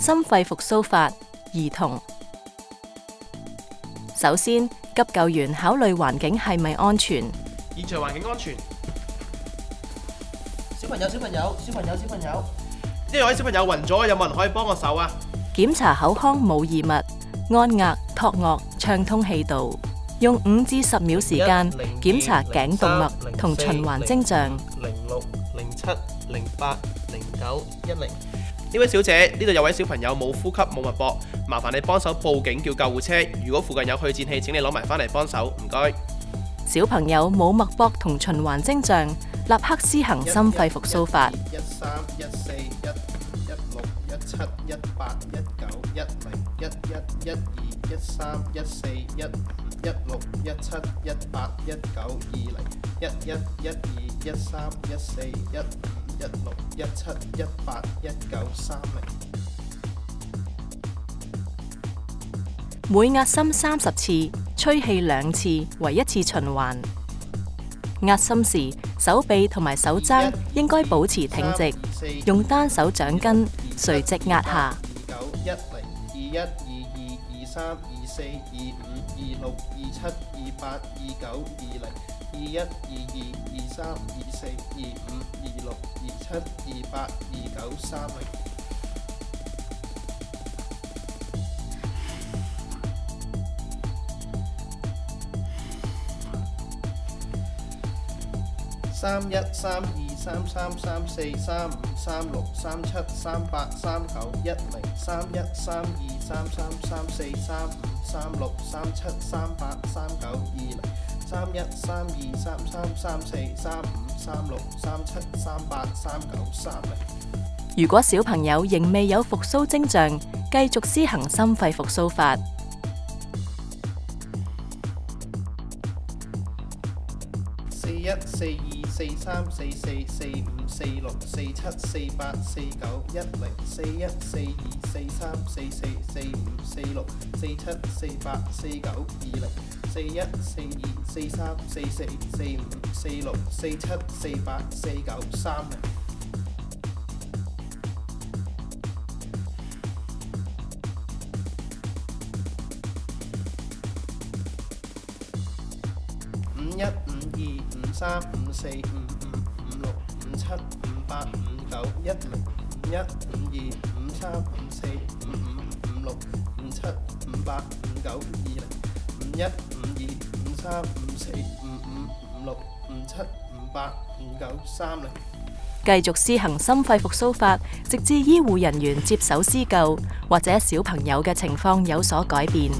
心肺復甦法兒童。首先，急救員考慮環境係咪安全。現場環境安全。小朋友，呢位小朋友暈咗，有冇人可以幫我手啊？檢查口腔冇異物，按壓、托顎、暢通氣道，用5至10秒時間檢查頸動脈同循環徵象。06、07、08、09、10。呢位小姐，呢度有位小朋友冇呼吸冇脈搏，麻煩你幫手報警叫救護車。如果附近有去顫器，請你攞埋返嚟幫手，唔該。小朋友冇脈搏同循環徵象，立刻施行心肺復甦法。13、14、15、16、17、18、19、10、11、12、13、14、15、16、17、18、19、20、11、12、13、14、15、16、17、18、19、30。每壓心30次，吹氣2次，為1次循環。壓心時，手臂同埋手踭應該保持挺直，用單手掌根垂直壓下。19、10、21、22、23、24、25、26、27、28、29、20、21、22、23、24、25、26、27、28、29、30。31、32、33、34、35、36、37、38、39、10、31、32、33、34、35、36、37、38、39、20、31、32、33、34、35、36、37、38、39、30。如果小朋友仍未有復甦徵象，繼續施行心肺復甦法。41、42、43、44、45、46、47、48、49、10、41、42、43、44、45、46、47、48、49、20、41、42、43、44、45、46、47、48、49、30。51、52、53、54、55、56、57、58、59、10、51、52、53、54、55、56、57、58、59、20、51、52、53、54、55、56、57、58、59、30。繼續施行心肺復甦法，直至醫護人員接手施救，或者小朋友嘅情況有所改變。